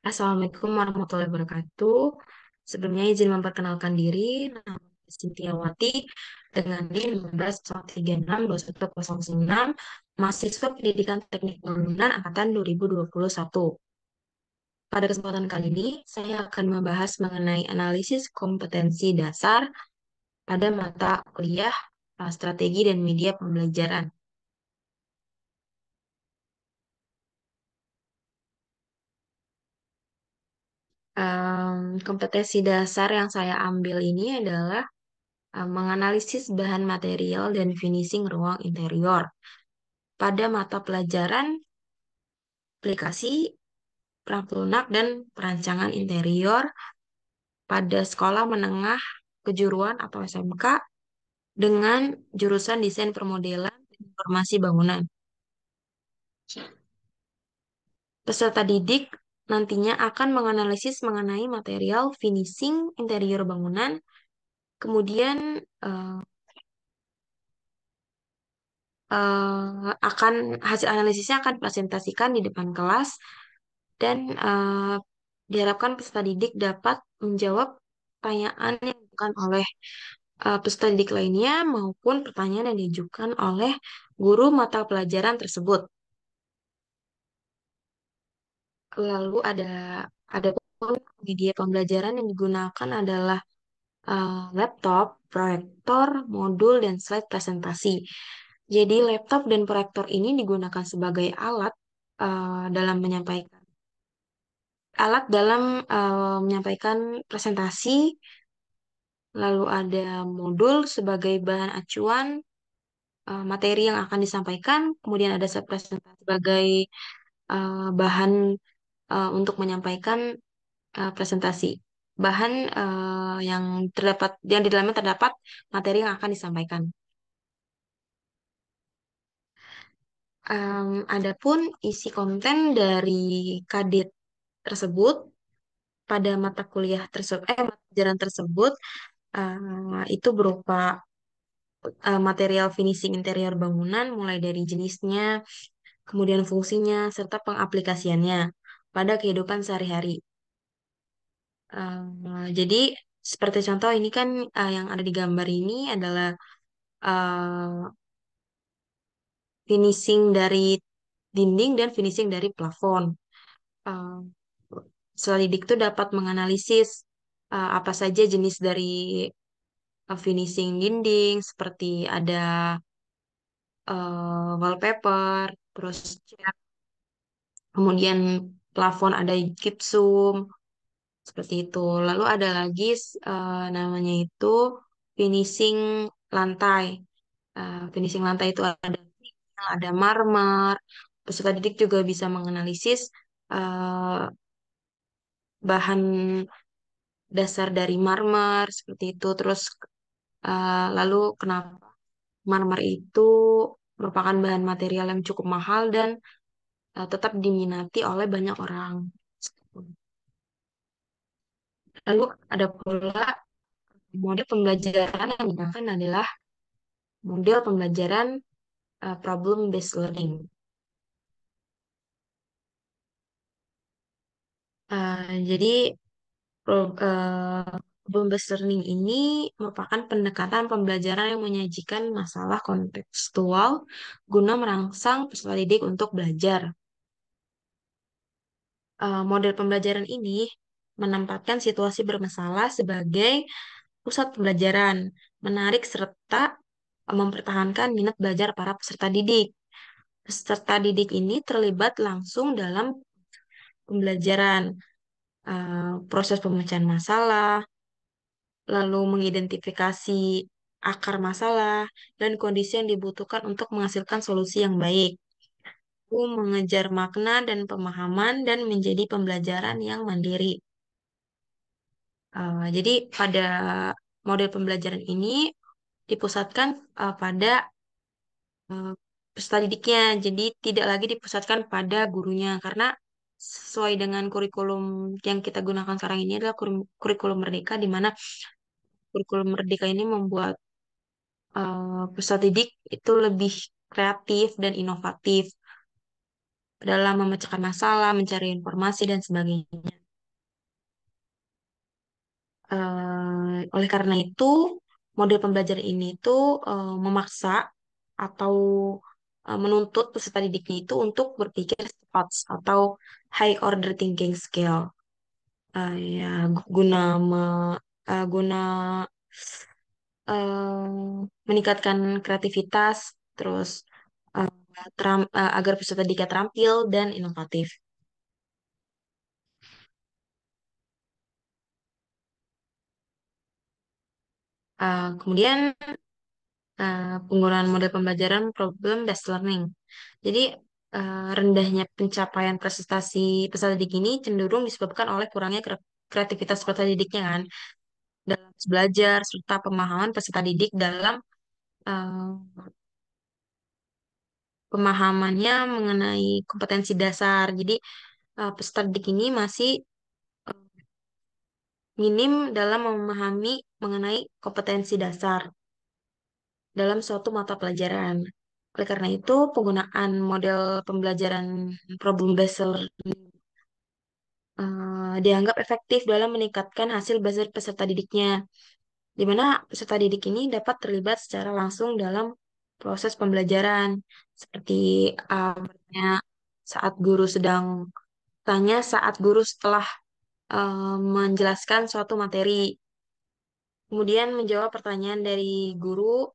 Assalamualaikum warahmatullahi wabarakatuh. Sebelumnya izin memperkenalkan diri, nama saya Sintiawati dengan NIM 151362106, mahasiswa Pendidikan Teknik Bangunan angkatan 2021. Pada kesempatan kali ini, saya akan membahas mengenai analisis kompetensi dasar pada mata kuliah strategi dan media pembelajaran. Kompetensi dasar yang saya ambil ini adalah menganalisis bahan material dan finishing ruang interior pada mata pelajaran aplikasi, perangkat lunak, dan perancangan interior pada sekolah menengah kejuruan atau SMK dengan jurusan desain permodelan dan informasi bangunan. Peserta didik nantinya akan menganalisis mengenai material finishing interior bangunan, kemudian eh, akan hasil analisisnya akan dipresentasikan di depan kelas dan diharapkan peserta didik dapat menjawab pertanyaan yang diajukan oleh peserta didik lainnya maupun pertanyaan yang diajukan oleh guru mata pelajaran tersebut. Lalu ada pun media pembelajaran yang digunakan adalah laptop, proyektor, modul, dan slide presentasi. Jadi laptop dan proyektor ini digunakan sebagai dalam menyampaikan presentasi. Lalu ada modul sebagai bahan acuan materi yang akan disampaikan, kemudian ada set presentasi sebagai bahan untuk menyampaikan presentasi. Bahan yang di dalamnya terdapat materi yang akan disampaikan. Adapun isi konten dari KD tersebut pada mata kuliah tersebut, mata pelajaran tersebut itu berupa material finishing interior bangunan, mulai dari jenisnya, kemudian fungsinya, serta pengaplikasiannya pada kehidupan sehari-hari. Jadi, seperti contoh ini kan yang ada di gambar ini adalah uh, finishing dari dinding dan finishing dari plafon. Uh, Selidik itu dapat menganalisis apa saja jenis dari finishing dinding, seperti ada wallpaper, terus cat, kemudian plafon ada gypsum, seperti itu. Lalu ada lagi namanya itu finishing lantai. Finishing lantai itu ada tile, ada marmer. Peserta didik juga bisa menganalisis eh, bahan dasar dari marmer seperti itu. Terus lalu kenapa marmer itu merupakan bahan material yang cukup mahal dan tetap diminati oleh banyak orang. Lalu ada pula model pembelajaran yang digunakan adalah model pembelajaran problem based learning. Jadi problem based learning ini merupakan pendekatan pembelajaran yang menyajikan masalah kontekstual guna merangsang peserta didik untuk belajar. Model pembelajaran ini menempatkan situasi bermasalah sebagai pusat pembelajaran, menarik serta mempertahankan minat belajar para peserta didik. Peserta didik ini terlibat langsung dalam pembelajaran, proses pemecahan masalah, lalu mengidentifikasi akar masalah dan kondisi yang dibutuhkan untuk menghasilkan solusi yang baik. Aku mengejar makna dan pemahaman dan menjadi pembelajaran yang mandiri. Jadi pada model pembelajaran ini dipusatkan pada peserta didiknya. Jadi tidak lagi dipusatkan pada gurunya karena sesuai dengan kurikulum yang kita gunakan sekarang ini adalah kurikulum Merdeka, di mana kurikulum Merdeka ini membuat peserta didik itu lebih kreatif dan inovatif. dalam memecahkan masalah, mencari informasi, dan sebagainya. Oleh karena itu, model pembelajaran ini tuh memaksa atau menuntut peserta didiknya itu untuk berpikir cepat atau high order thinking skill. Ya, guna guna meningkatkan kreativitas, terus eh, agar peserta didik terampil dan inovatif. Kemudian penggunaan model pembelajaran problem based learning. Jadi rendahnya pencapaian prestasi peserta didik ini cenderung disebabkan oleh kurangnya kreativitas peserta didiknya kan dalam belajar serta pemahaman peserta didik dalam eh, pemahamannya mengenai kompetensi dasar. Jadi peserta didik ini masih eh, minim dalam memahami mengenai kompetensi dasar dalam suatu mata pelajaran. Oleh karena itu, penggunaan model pembelajaran problem based learning dianggap efektif dalam meningkatkan hasil belajar peserta didiknya, di mana peserta didik ini dapat terlibat secara langsung dalam proses pembelajaran, seperti bertanya saat guru sedang tanya saat guru setelah menjelaskan suatu materi, kemudian menjawab pertanyaan dari guru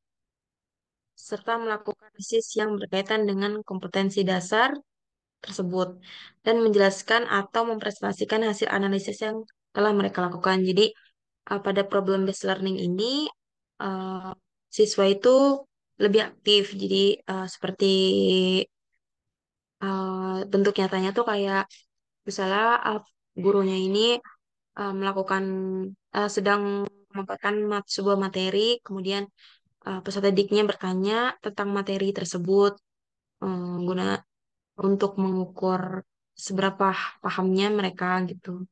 serta melakukan analisis yang berkaitan dengan kompetensi dasar tersebut dan menjelaskan atau mempresentasikan hasil analisis yang telah mereka lakukan. Jadi pada problem based learning ini eh, siswa itu lebih aktif. Jadi seperti bentuk nyatanya tuh kayak misalnya gurunya ini melakukan sedang memaparkan sebuah materi, kemudian peserta didiknya bertanya tentang materi tersebut guna untuk mengukur seberapa pahamnya mereka gitu.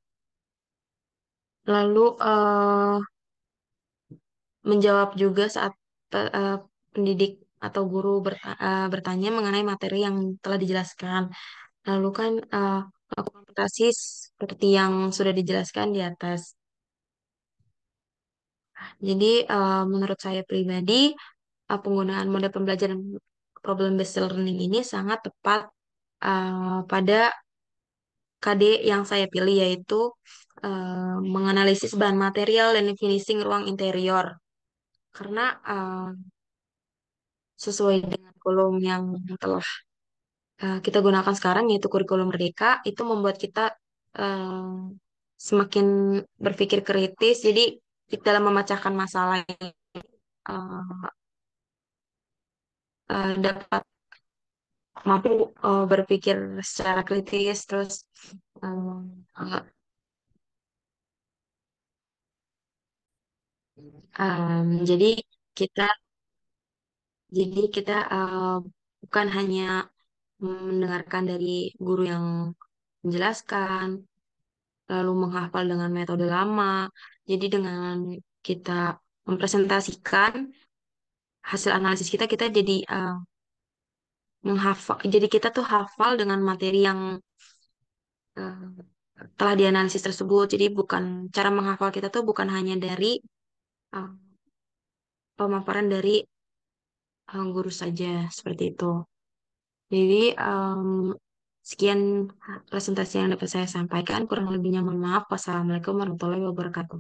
Lalu menjawab juga saat pendidik atau guru bertanya mengenai materi yang telah dijelaskan. Lalu kan melakukan interpretasi seperti yang sudah dijelaskan di atas. Jadi menurut saya pribadi penggunaan model pembelajaran problem based learning ini sangat tepat pada KD yang saya pilih yaitu menganalisis bahan material dan finishing ruang interior. Karena sesuai dengan kurikulum yang telah kita gunakan sekarang yaitu kurikulum Merdeka itu membuat kita eh, semakin berpikir kritis. Jadi kita dalam memecahkan masalah eh, dapat mampu berpikir secara kritis terus eh, jadi kita bukan hanya mendengarkan dari guru yang menjelaskan, lalu menghafal dengan metode lama. Jadi dengan kita mempresentasikan hasil analisis kita, kita jadi menghafal. Jadi kita tuh hafal dengan materi yang eh, telah dianalisis tersebut. Jadi bukan cara menghafal kita tuh bukan hanya dari eh, pemaparan dari guru saja seperti itu. Jadi sekian presentasi yang dapat saya sampaikan. Kurang lebihnya mohon maaf. Wassalamualaikum warahmatullahi wabarakatuh.